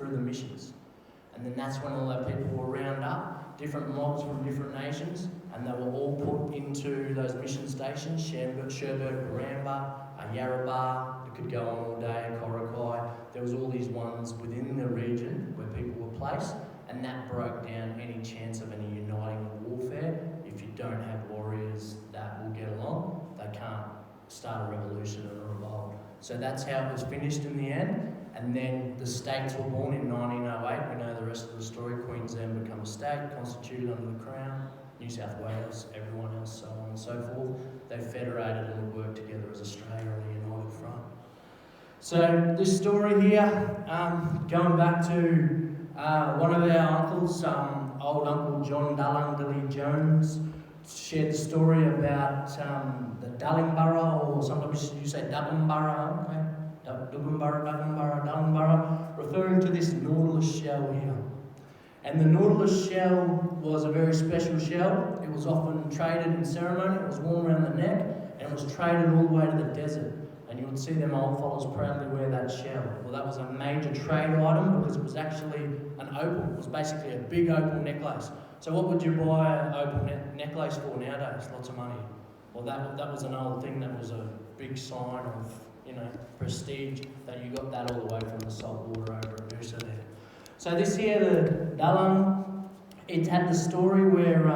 through the missions. And then that's when all that people were round up, different mobs from different nations, and they were all put into those mission stations, Sherburne, Baramba, Yarrabah, it could go on all day, Korakai. There was all these ones within the region where people were placed, and that broke down any chance of any uniting warfare. If you don't have warriors that will get along, they can't start a revolution or a revolt. So that's how it was finished in the end. And then the states were born in 1908. We know the rest of the story. Queensland became a state, constituted under the Crown. New South Wales, everyone else, so on and so forth. They federated and would work together as Australia on a united front. So this story here, going back to one of our uncles, old Uncle John Dallumdilly Jones, shared the story about the Dullingborough, or sometimes you say Dugganborough, okay? Dullingborough, referring to this nautilus shell here. And the nautilus shell was a very special shell. It was often traded in ceremony. It was worn around the neck, and it was traded all the way to the desert. And you would see them old fellas proudly wear that shell. Well, that was a major trade item because it was actually an opal. It was basically a big opal necklace. So what would you buy an opal necklace for nowadays? Lots of money. Well, that was an old thing. That was a big sign of, prestige, that you got that all the way from the salt water over at Noosa there. So this here, the Dallum, it had the story where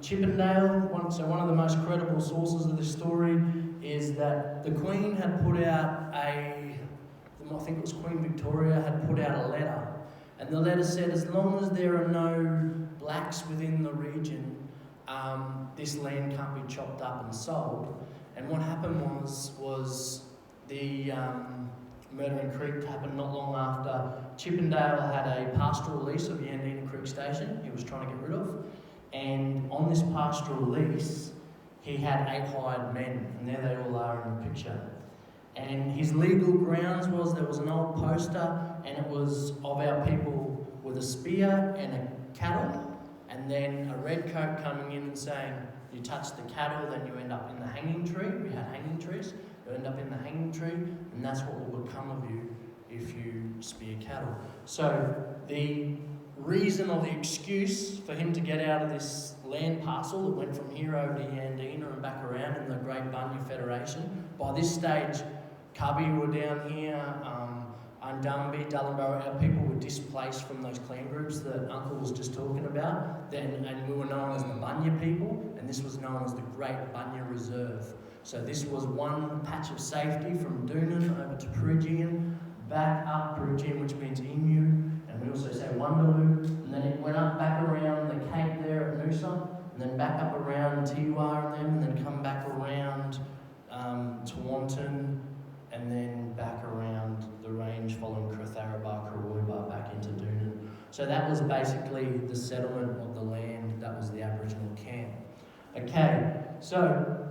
Chippendale, one of the most credible sources of this story is that the Queen had put out I think it was Queen Victoria, had put out a letter. And the letter said, as long as there are no blacks within the region, this land can't be chopped up and sold. And what happened was the Murdering Creek happened not long after Chippendale had a pastoral lease of Yandina Creek Station he was trying to get rid of. And on this pastoral lease, he had 8 hired men, and there they all are in the picture. And his legal grounds was there was an old poster, and it was of our people with a spear and a cattle, and then a red coat coming in and saying, you touch the cattle, then you end up in the hanging tree. We had hanging trees. You end up in the hanging tree, and that's what will become of you if you spear cattle. So the reason or the excuse for him to get out of this land parcel that went from here over to Yandina and back around in the Great Bunya Federation, by this stage, Cubby were down here, Undumby, Dullingborough, our people were displaced from those clan groups that Uncle was just talking about, and we were known as the Bunya people, and this was known as the Great Bunya Reserve. So this was one patch of safety from Doonan over to Peregian, back up Peregian, which means emu, and we also say Wonderloo, and then it went up back around the cape there at Noosa, and then back up around Tiwa and them, and then come back around to Wanton, and then back around the range following Cratharaba, Karoiba, back into Doonan. So that was basically the settlement of the land, that was the Aboriginal camp. Okay, so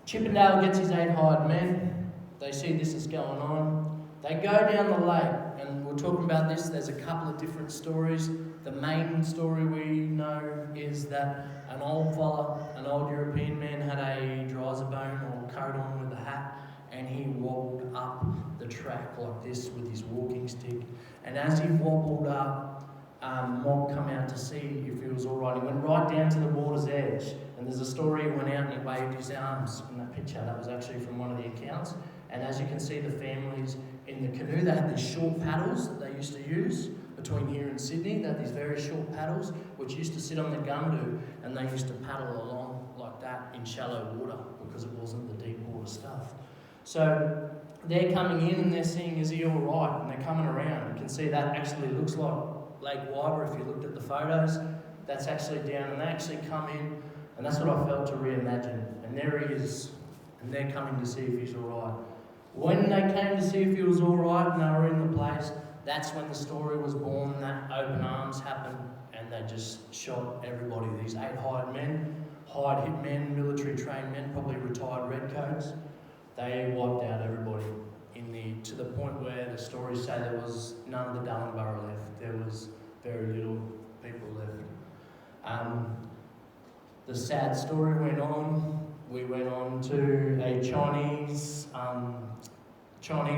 Chippendale gets his 8 hired men, they see this is going on, they go down the lake, and we're talking about this, there's a couple of different stories. The main story we know is that an old fella, an old European man, had a dryserbone or coat on with a hat, and he wobbled up the track like this with his walking stick. And as he wobbled up, mob come out to see if he was all right. He went right down to the water's edge, and there's a story he went out and he waved his arms in that picture. That was actually from one of the accounts. And as you can see, the families in the canoe, they had these short paddles that they used to use between here and Sydney. They had these very short paddles which used to sit on the gundu, and they used to paddle along like that in shallow water because it wasn't the deep water stuff. So they're coming in and they're seeing, is he all right? And they're coming around. You can see that actually looks like Lake Wyber if you looked at the photos. That's actually down, and they actually come in, and that's what I felt to reimagine. And there he is, and they're coming to see if he's all right. When they came to see if he was all right and they were in the place, that's when the story was born, that open arms happened, and they just shot everybody. These 8 hired men, hired hitmen, military trained men, probably retired redcoats. They wiped out everybody to the point where the stories say there was none of the Dullingborough left. There was very little people left. The sad story went on. We went on to a Chinese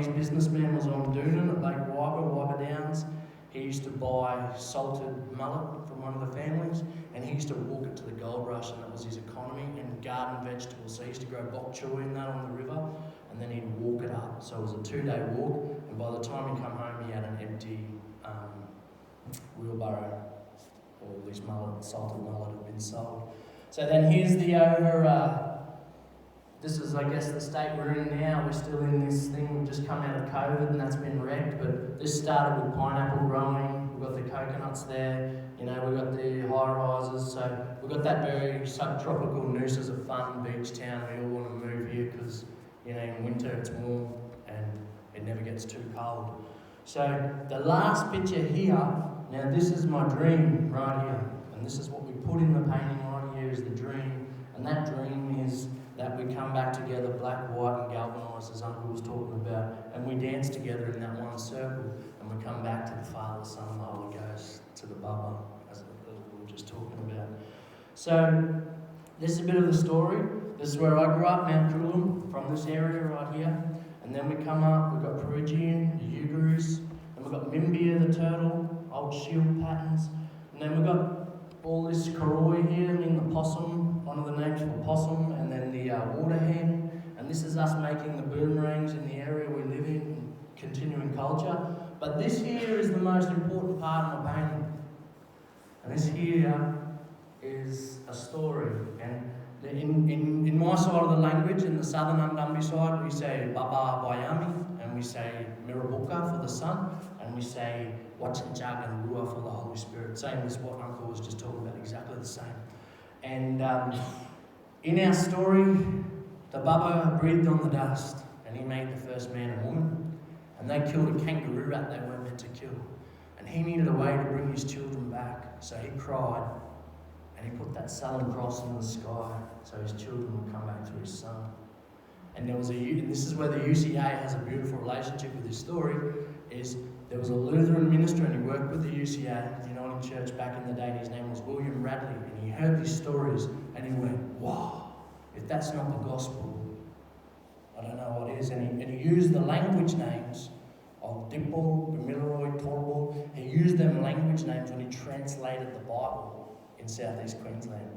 businessman was on Doonan at Lake Wyber Downs. He buy salted mullet from one of the families, and he used to walk it to the gold rush, and that was his economy, and garden vegetables. So he used to grow bok choy in that on the river, and then he'd walk it up. So it was a 2-day walk, and by the time he come home, he had an empty wheelbarrow. All this mullet, salted mullet had been sold. So then here's the this is, I guess, the state we're in now. We're still in this thing. We've just come out of COVID, and that's been wrecked. But this started with pineapple growing. We've got the coconuts there. You know, we've got the high rises. So we've got that very subtropical Noosa's a fun beach town. We all want to move here because, you know, in winter it's warm and it never gets too cold. So the last picture here, now this is my dream right here. And this is what we put in the painting right here is the dream. And that dream is that we come back together, black, white and galvanised, as Uncle was talking about, and we dance together in that one circle, and we come back to the Father, Son, Holy Ghost, to the Baba, as we were just talking about. So, this is a bit of the story. This is where I grew up, Mount Coolum, from this area right here, and then we come up, we've got Perugian, the Ugaris, and we've got Mimbia, the turtle, old shield patterns, and then we've got all this koroi here, the possum, one of the names for possum, and then the water hen, and this is us making the boomerangs in the area we live in, and continuing culture. But this here is the most important part of my painting, and this here is a story. And in my side of the language, in the southern Undumbi side, we say Baba Bayami, and we say Mirabuka for the sun, and we say Wachinjag and Rua for the Holy Spirit. Same as what Uncle was just talking about, exactly the same. And in our story, the Baba breathed on the dust, and he made the first man and woman. And they killed a kangaroo rat they weren't meant to kill. And he needed a way to bring his children back, so he cried, and he put that southern cross in the sky, so his children would come back through his son. And and this is where the UCA has a beautiful relationship with this story, is there was a Lutheran minister, and he worked with the UCA, the Uniting Church, back in the day, and his name was William Radley, and he heard these stories, and he went, wow, if that's not the gospel, I don't know what is. And he used the language names of Dimple, Bamilaroi, Torval. He used them language names when he translated the Bible in southeast Queensland.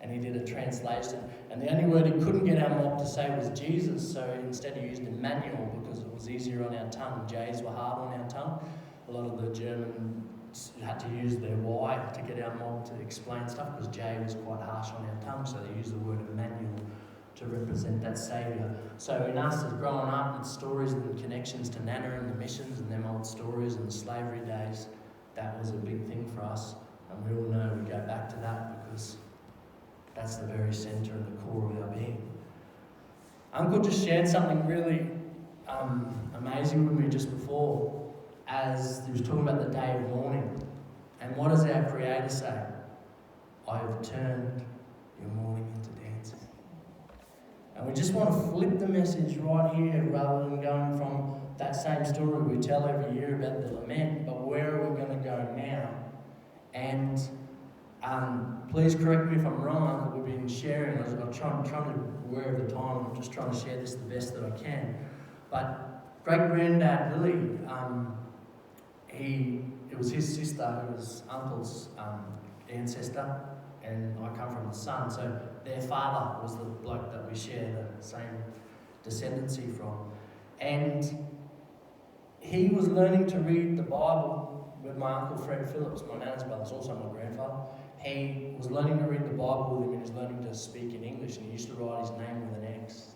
And he did a translation, and the only word he couldn't get our mob to say was Jesus, so instead he used Emmanuel because it was easier on our tongue. J's were hard on our tongue. A lot of the Germans had to use their Y to get our mob to explain stuff because J was quite harsh on our tongue, so they used the word Emmanuel to represent that saviour. So in us, as growing up with stories and connections to Nana and the missions and them old stories and the slavery days, that was a big thing for us, and we all know we go back to that because that's the very centre and the core of our being. Uncle just shared something really amazing with me just before, as he was talking about the day of mourning. And what does our Creator say? I have turned your mourning into dancing. And we just want to flip the message right here rather than going from that same story we tell every year about the lament, but where are we going to go now? And please correct me if I'm wrong, Uncle. We've been sharing. I'm trying to be aware of the time. I'm just trying to share this the best that I can. But great granddad Willie, it was his sister who was Uncle's ancestor, and I come from the son. So their father was the bloke that we share the same descendancy from, and he was learning to read the Bible with my Uncle Fred Phillips, my nana's brother, also my grandfather. He was learning to read the Bible with him, and he was learning to speak in English, and he used to write his name with an X.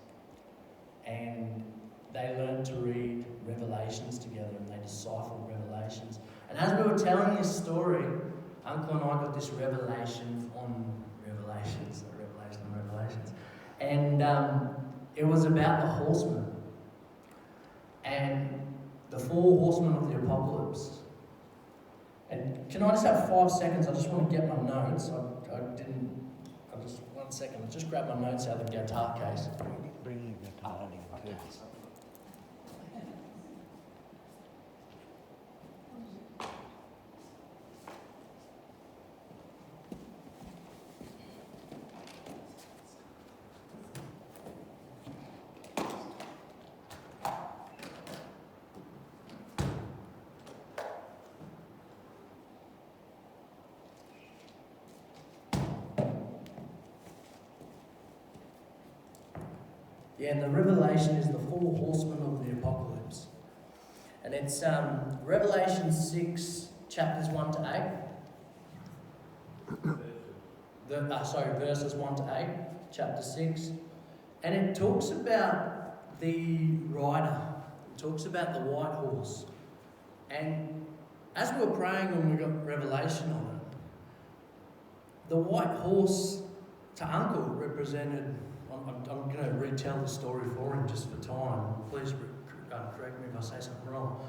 And they learned to read Revelations together, and they deciphered Revelations. And as we were telling this story, Uncle and I got this revelation on Revelations, and it was about the horsemen, and the 4 horsemen of the apocalypse. And can I just have 5 seconds? I just want to get my notes. Just 1 second. I'll just grab my notes out of the guitar case. Bring your guitar in too. Yeah, and the Revelation is the four horsemen of the apocalypse. And it's Revelation 6, chapters 1 to 8. Verses 1 to 8, chapter 6. And it talks about the rider. It talks about the white horse. And as we were praying when we got revelation on it, the white horse to Uncle represented, I'm going to retell the story for him just for time. Please correct me if I say something wrong.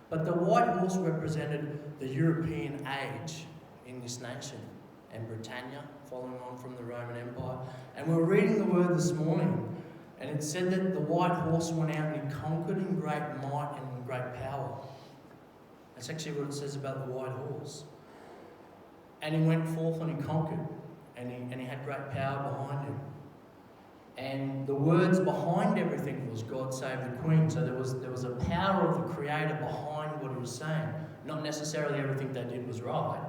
But the white horse represented the European age in this nation, and Britannia, following on from the Roman Empire. And we were reading the word this morning, and it said that the white horse went out and he conquered in great might and in great power. That's actually what it says about the white horse. And he went forth and he conquered, and he had great power behind him. And the words behind everything was God save the Queen. So there was a power of the Creator behind what he was saying. Not necessarily everything they did was right,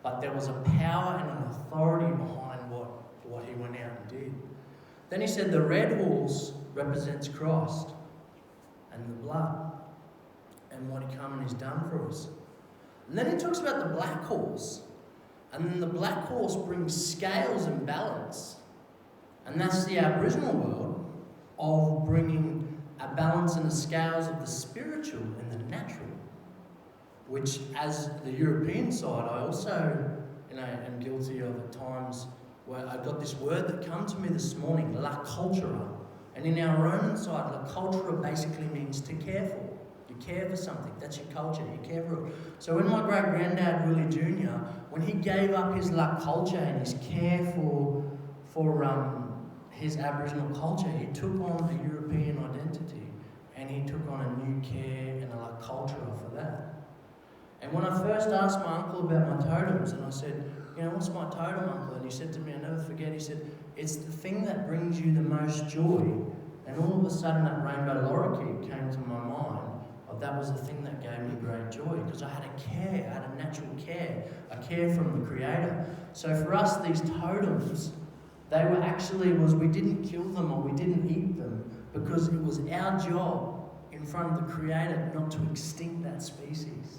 but there was a power and an authority behind what he went out and did. Then he said the red horse represents Christ and the blood and what he come and has done for us. And then he talks about the black horse. And then the black horse brings scales and balance. And that's the Aboriginal world of bringing a balance in the scales of the spiritual and the natural. Which, as the European side, I also, am guilty of at times where I got this word that came to me this morning, la cultura. And in our Roman side, la cultura basically means to care for. You care for something, that's your culture, you care for it. So when my great-granddad, Willie Jr., when he gave up his la culture and his care for his Aboriginal culture, he took on a European identity and he took on a new care and a la cultura for that. And when I first asked my uncle about my totems, and I said, what's my totem, uncle? And he said to me, I'll never forget, he said, it's the thing that brings you the most joy. And all of a sudden that rainbow lorikeet came to my mind. That was the thing that gave me great joy, because I had a care, I had a natural care, a care from the Creator. So for us, these totems, they were actually, we didn't kill them or we didn't eat them, because it was our job in front of the Creator not to extinct that species.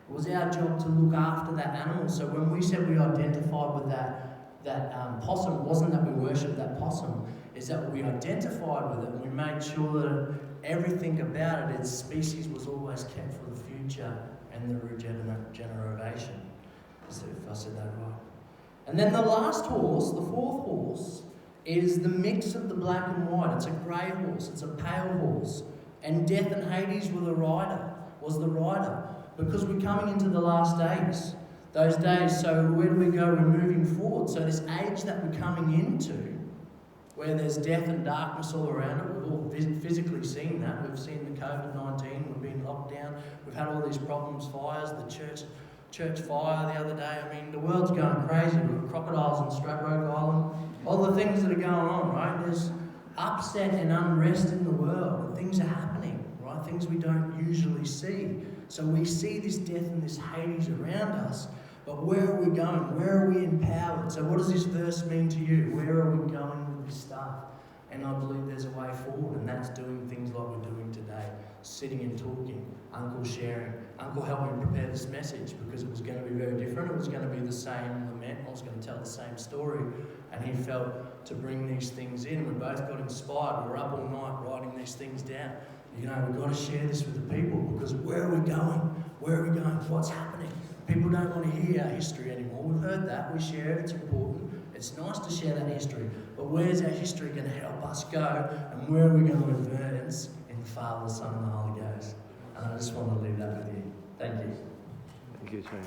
It was our job to look after that animal. So when we said we identified with that possum, it wasn't that we worshipped that possum, is that we identified with it and we made sure that everything about it, its species, was always kept for the future and the regeneration. If I said that right. And then the last horse, the fourth horse, is the mix of the black and white. It's a grey horse, it's a pale horse. And death and Hades was the rider. Because we're coming into the last days. Those days, so where do we go? We're moving forward. So this age that we're coming into, where there's death and darkness all around it, we've all physically seen that. We've seen the COVID-19, we've been locked down, we've had all these problems, fires, the church fire the other day. I mean, the world's going crazy. We've got crocodiles on Stradbroke Island, all the things that are going on, right? There's upset and unrest in the world, and things are happening, right? Things we don't usually see. So we see this death and this Hades around us, but where are we going? Where are we empowered? So what does this verse mean to you? Where are we going with this stuff? And I believe there's a way forward, and that's doing things like we're doing today. Sitting and talking, Uncle sharing. Uncle helped me prepare this message because it was going to be very different. It was going to be the same lament. I was going to tell the same story. And he felt to bring these things in. We both got inspired. We were up all night writing these things down. We've got to share this with the people, because where are we going? Where are we going? What's happening? People don't want to hear our history anymore. We've heard that. We share it. It's important. It's nice to share that history. But where's our history going to help us go? And where are we going to advance in the Father, the Son, and the Holy Ghost? And I just want to leave that with you. Thank you. Thank you, Tony.